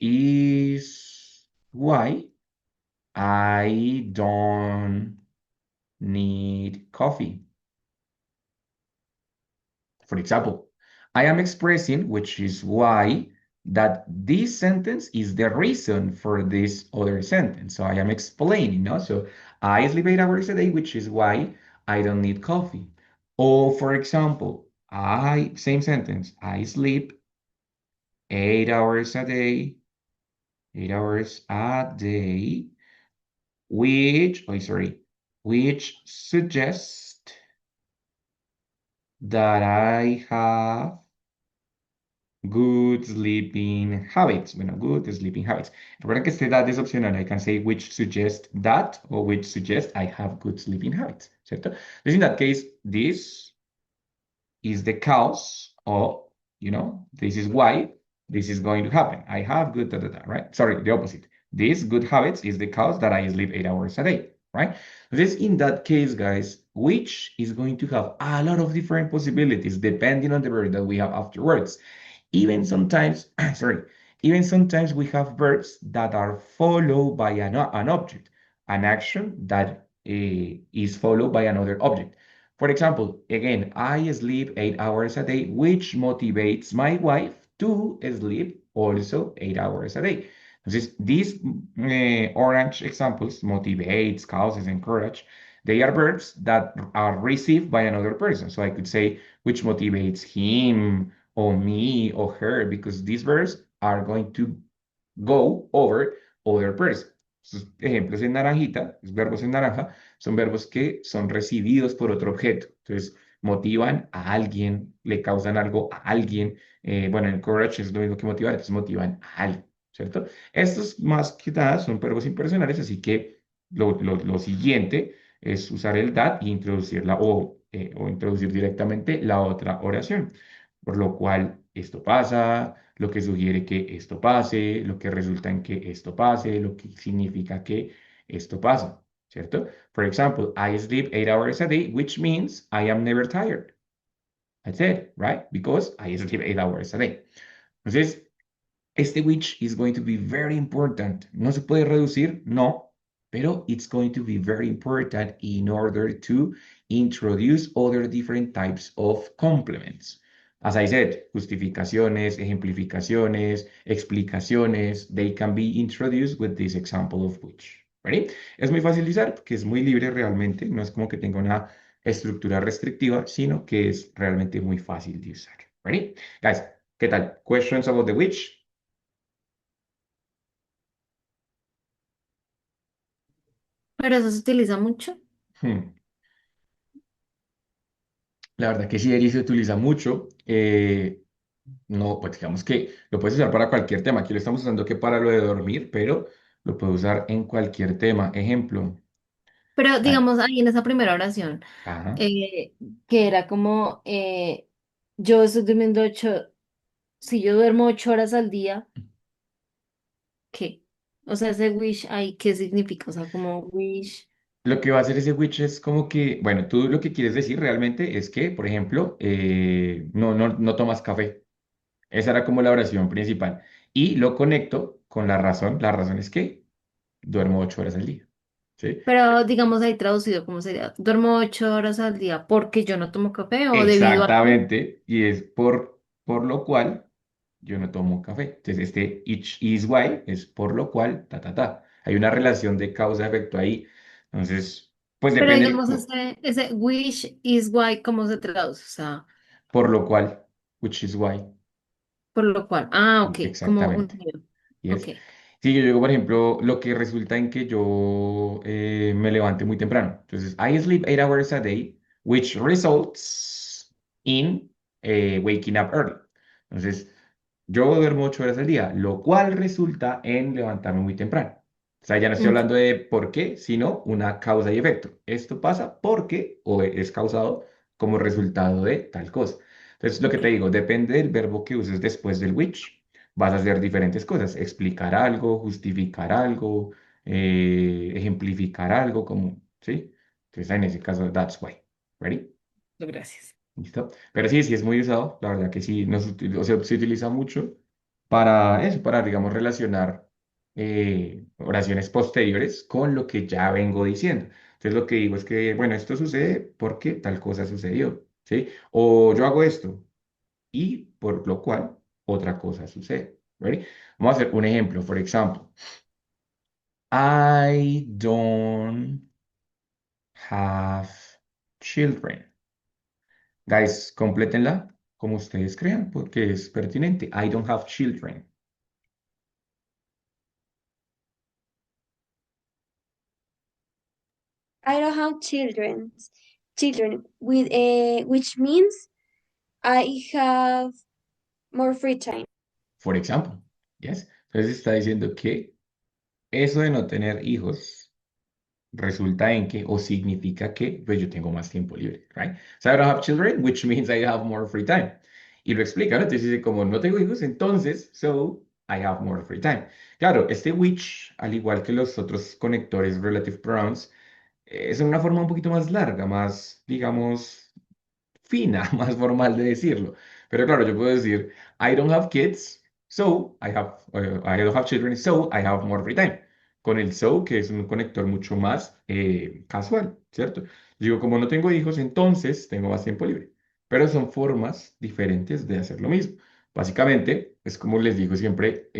is why I don't need coffee. For example, I am expressing, which is why that this sentence is the reason for this other sentence. So I am explaining, no? So I sleep 8 hours a day, which is why I don't need coffee. Or for example, same sentence, I sleep 8 hours a day, 8 hours a day, which suggests that I have good sleeping habits. Bueno, good sleeping habits. Recuerden que este that es opcional. I can say which suggests that or which suggests I have good sleeping habits, ¿cierto? Entonces, in that case, this is the cause of, this is why this is going to happen. I have good, right? Sorry, the opposite. This good habits is the cause that I sleep 8 hours a day, right? This, in that case, guys, which is going to have a lot of different possibilities depending on the verb that we have afterwards. Even sometimes, sorry, even sometimes we have verbs that are followed by an object, an action that is followed by another object. For example, again, I sleep 8 hours a day, which motivates my wife to sleep also 8 hours a day. Entonces, these orange examples, motivates, causes, encourage, they are verbs that are received by another person. So I could say, which motivates him, or me, or her, because these verbs are going to go over other person. Sus ejemplos en naranjita, los verbos en naranja, son verbos que son recibidos por otro objeto. Entonces, motivan a alguien, le causan algo a alguien. Bueno, encourage es lo mismo que motivar, entonces motivan a alguien, ¿cierto? Estos más que nada son verbos impersonales, así que lo siguiente es usar el that e introducirla o introducir directamente la otra oración. Por lo cual esto pasa, lo que sugiere que esto pase, lo que resulta en que esto pase, lo que significa que esto pasa, ¿cierto? For example, I sleep 8 hours a day, which means I am never tired. That's it, right? Because I sleep 8 hours a day. Entonces, este which is going to be very important. ¿No se puede reducir? No, pero it's going to be very important in order to introduce other different types of complements. As I said, justificaciones, ejemplificaciones, explicaciones, they can be introduced with this example of which. ¿Ready? Es muy fácil de usar porque es muy libre realmente, no es como que tenga una estructura restrictiva, sino que es realmente muy fácil de usar. ¿Ready? Guys, ¿qué tal? Questions about the which? Pero eso se utiliza mucho. Hmm. La verdad que sí, Eri se utiliza mucho. No, pues digamos que lo puedes usar para cualquier tema. Aquí lo estamos usando que para lo de dormir, pero lo puedes usar en cualquier tema. Ejemplo. Pero ah, digamos ahí en esa primera oración, Ajá. eh, que era como yo estoy durmiendo si yo duermo 8 horas al día, ¿qué? O sea, ese wish ahí, ¿qué significa? O sea, como wish. Lo que va a hacer ese widget es como que, bueno, tú lo que quieres decir realmente es que, por ejemplo, no tomas café. Esa era como la oración principal. Y lo conecto con la razón. La razón es que duermo 8 horas al día. ¿Sí? Pero digamos ahí traducido, ¿cómo sería? Duermo 8 horas al día porque yo no tomo café o debido a qué. Exactamente, y es por lo cual yo no tomo café. Entonces, este each is why es por lo cual, ta, ta, ta. Hay una relación de causa-efecto ahí. Entonces, pues Pero depende, digamos ese wish is why, ¿cómo se traduce? O sea, por lo cual, which is why. por lo cual. Ah, Sí, ok, como exactamente. unido. Yes. Ok. Sí, yo digo, por ejemplo, lo que resulta en que yo me levante muy temprano. Entonces, I sleep 8 hours a day, which results in waking up early. Entonces, yo duermo 8 horas al día, lo cual resulta en levantarme muy temprano. O sea, ya no estoy Ok, hablando de por qué, sino una causa y efecto. Esto pasa porque o es causado como resultado de tal cosa. Entonces, lo que ok. te digo, depende del verbo que uses después del which, vas a hacer diferentes cosas. Explicar algo, justificar algo, ejemplificar algo, como, ¿sí? Entonces, en ese caso, that's why. ¿Ready? Gracias. ¿Listo? Pero sí, sí es muy usado, la verdad que sí, o sea, se utiliza mucho para eso, para, digamos, relacionar oraciones posteriores con lo que ya vengo diciendo. Entonces, lo que digo es que, bueno, esto sucede porque tal cosa sucedió, ¿sí? O yo hago esto y por lo cual otra cosa sucede, ¿ready? Vamos a hacer un ejemplo, por ejemplo, I don't have children. Guys, complétenla como ustedes crean, porque es pertinente. I don't have children. I don't have children with which means I have more free time. For example. Yes. Entonces está diciendo que eso de no tener hijos resulta en que o significa que pues yo tengo más tiempo libre, right? So I don't have children, which means I have more free time. Y lo explica, ¿no? Entonces dice, como no tengo hijos, entonces, so I have more free time. Claro, este which, al igual que los otros conectores relative pronouns, es una forma un poquito más larga, más, digamos, fina, más formal de decirlo. Pero claro, yo puedo decir, I don't have kids, so I don't have children, so I have more free time. Con el so, que es un conector mucho más casual, ¿cierto? Digo, como no tengo hijos, entonces tengo más tiempo libre. Pero son formas diferentes de hacer lo mismo. Básicamente, es como les digo siempre,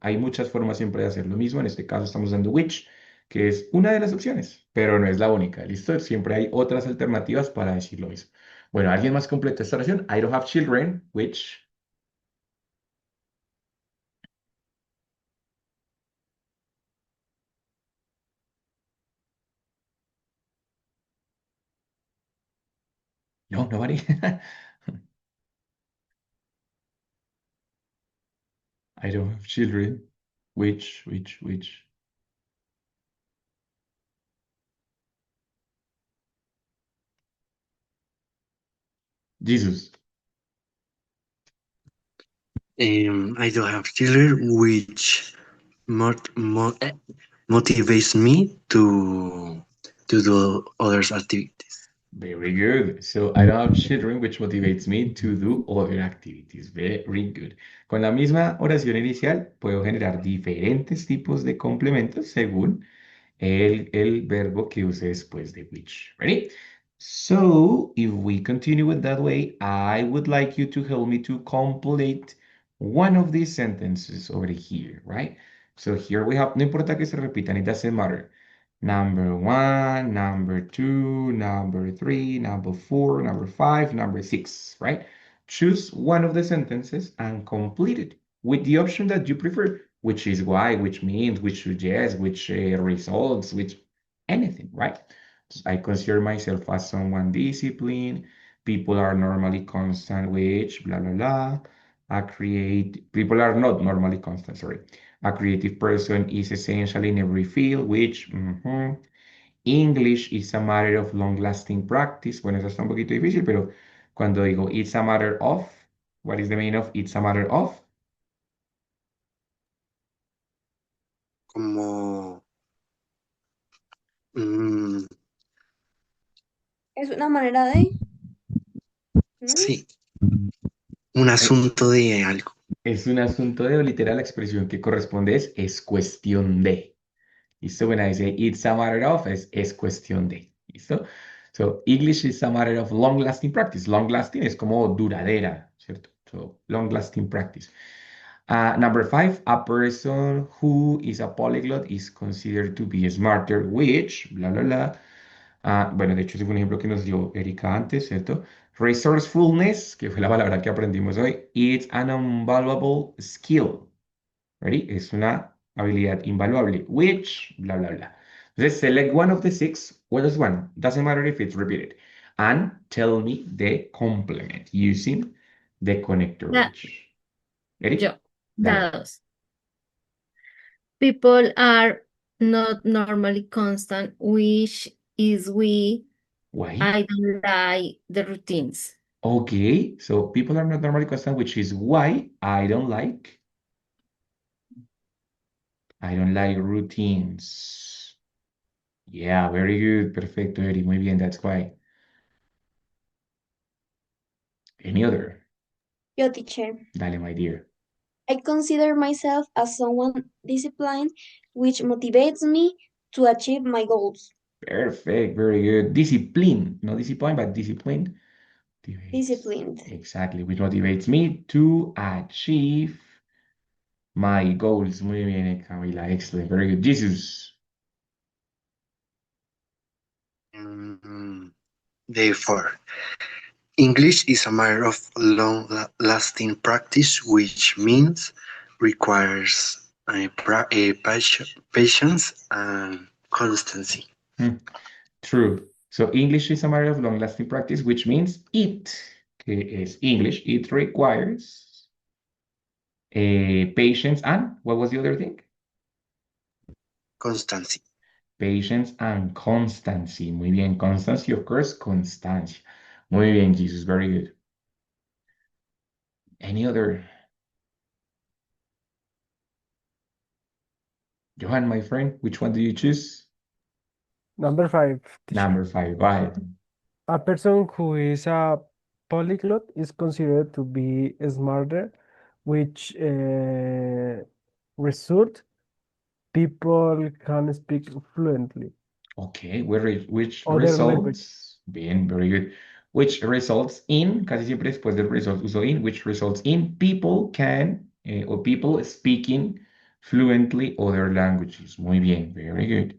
hay muchas formas siempre de hacer lo mismo. En este caso estamos dando which, que es una de las opciones, pero no es la única. ¿Listo? Siempre hay otras alternativas para decir lo mismo. Bueno, ¿alguien más completó esta oración? I don't have children, which... No, nobody. I don't have children, which... Jesus. I don't have children, which mot mo motivates me to do other activities. Very good. So I don't have children, which motivates me to do other activities. Very good. Con la misma oración inicial, puedo generar diferentes tipos de complementos según el verbo que use después de which. Ready? So, if we continue with that way, I would like you to help me to complete one of these sentences over here, right? So here we have, no importa que se repitan, it doesn't matter. Number one, number two, number three, number four, number five, number six, right? Choose one of the sentences and complete it with the option that you prefer, which is why, which means, which suggests, which results, which anything, right? I consider myself as someone disciplined. People are normally constant, which blah blah blah. People are not normally constant, sorry. A creative person is essential in every field, which English is a matter of long-lasting practice. Bueno, eso está un poquito difícil, pero cuando digo it's a matter of, what is the meaning of it's a matter of? Como, mm, Es una manera de, ¿no? sí, un asunto de algo. Es un asunto de, literal, la expresión que corresponde es cuestión de. ¿Listo? When I say it's a matter of, es cuestión de. ¿Listo? So, English is a matter of long-lasting practice. Long-lasting es como duradera, ¿cierto? So, long-lasting practice. Number five, a person who is a polyglot is considered to be smarter, which, bla, bla, bla. Bueno, de hecho, ese fue un ejemplo que nos dio Erika antes, ¿cierto? Resourcefulness, que fue la palabra que aprendimos hoy, it's an invaluable skill. Ready? Es una habilidad invaluable, which, bla, bla, bla. Entonces, select one of the six. What is one? Doesn't matter if it's repeated. And tell me the complement using the connector Da, which. Ready? yo, Dale. dados. People are not normally constant, which is we. Why? I don't like the routines. Okay, so people are not normally constant, which is why I don't like routines. Yeah, very good. Perfecto, Eri. Muy bien, that's why. Any other? Yo, teacher. Dale, my dear. I consider myself as someone disciplined, which motivates me to achieve my goals. Perfect, very good. Discipline, not discipline, but disciplined. Motivates. Disciplined. Exactly, which motivates me to achieve my goals. Muy bien, Camila. Excellent, very good. Jesus. Mm, Therefore, English is a matter of long-lasting practice, which means requires patience and constancy. Hmm, true. So English is a matter of long-lasting practice, which means que es English, it requires patience and, what was the other thing? Constancy. Patience and constancy. Muy bien, constancy, of course, constancia. Muy bien, Jesus, very good. Any other? Johan, my friend, which one do you choose? Number five, teacher. Number five, go ahead. A person who is a polyglot is considered to be smarter, which result people can speak fluently Okay, which other language. results, bien, very good. Which results in, casi siempre después del result uso in, which results in people can, or people speaking fluently other languages. Muy bien, very good.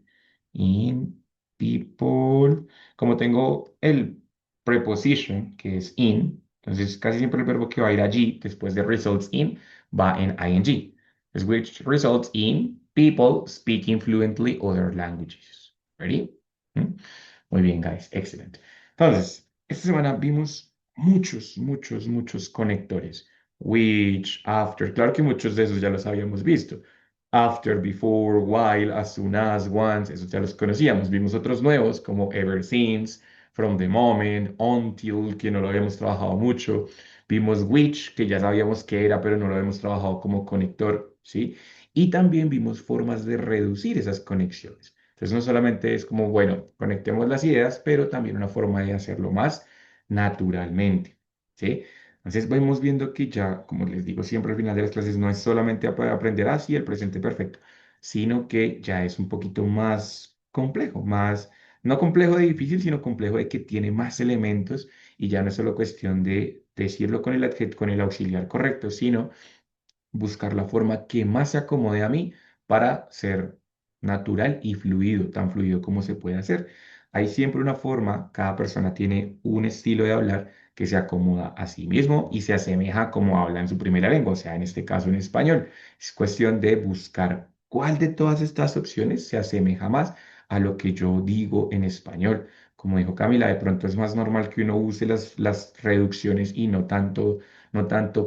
In people, como tengo el preposition, que es in, entonces casi siempre el verbo que va a ir allí, después de results in, va en ing. Entonces, which results in people speaking fluently other languages. Ready? ¿Mm? Muy bien, guys. Excelente. Entonces, esta semana vimos muchos conectores. Which, after. Claro que muchos de esos ya los habíamos visto. After, before, while, as soon as, once. Esos ya los conocíamos. Vimos otros nuevos como ever since, from the moment, until, que no lo habíamos trabajado mucho. Vimos which, que ya sabíamos que era, pero no lo habíamos trabajado como conector, ¿sí? Y también vimos formas de reducir esas conexiones. Entonces, no solamente es como, bueno, conectemos las ideas, pero también una forma de hacerlo más naturalmente, ¿sí? Entonces, vamos viendo que ya, como les digo siempre al final de las clases, no es solamente aprender así el presente perfecto, sino que ya es un poquito más complejo, más, no complejo de difícil, sino complejo de que tiene más elementos y ya no es solo cuestión de decirlo con con el auxiliar correcto, sino buscar la forma que más se acomode a mí para ser natural y fluido, tan fluido como se puede hacer. Hay siempre una forma, cada persona tiene un estilo de hablar que se acomoda a sí mismo y se asemeja a como habla en su primera lengua, o sea, en este caso en español. Es cuestión de buscar cuál de todas estas opciones se asemeja más a lo que yo digo en español. Como dijo Camila, de pronto es más normal que uno use las reducciones y no tanto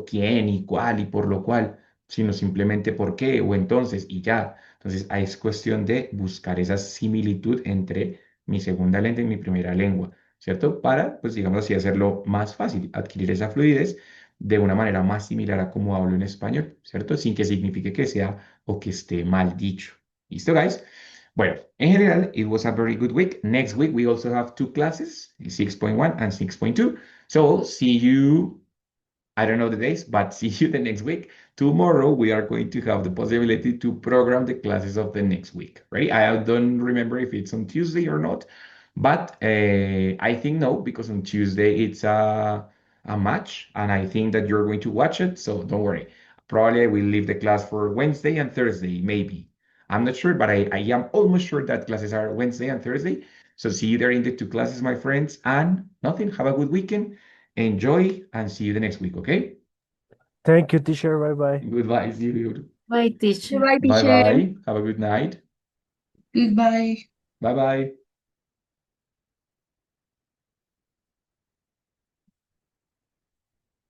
quién y cuál y por lo cual, sino simplemente por qué o entonces y ya. Entonces, ahí es cuestión de buscar esa similitud entre mi segunda lengua y mi primera lengua, ¿cierto? Para, pues digamos así, hacerlo más fácil, adquirir esa fluidez de una manera más similar a como hablo en español, ¿cierto? Sin que signifique que sea o que esté mal dicho. ¿Listo, guys? Bueno, en general, it was a very good week. Next week, we also have two classes, 6.1 and 6.2. So, see you. I don't know the days, but see you the next week. Tomorrow, we are going to have the possibility to program the classes of the next week, right? I don't remember if it's on Tuesday or not, but I think no, because on Tuesday it's a match, and I think that you're going to watch it, so don't worry. Probably I will leave the class for Wednesday and Thursday, maybe. I'm not sure, but I am almost sure that classes are Wednesday and Thursday. So see you there in the two classes, my friends, and nothing. Have a good weekend. Enjoy and see you the next week, okay? Thank you, teacher. Bye bye. Goodbye, see you. Bye, teacher. Bye, Bye teacher. bye. Have a good night. Goodbye. Bye bye.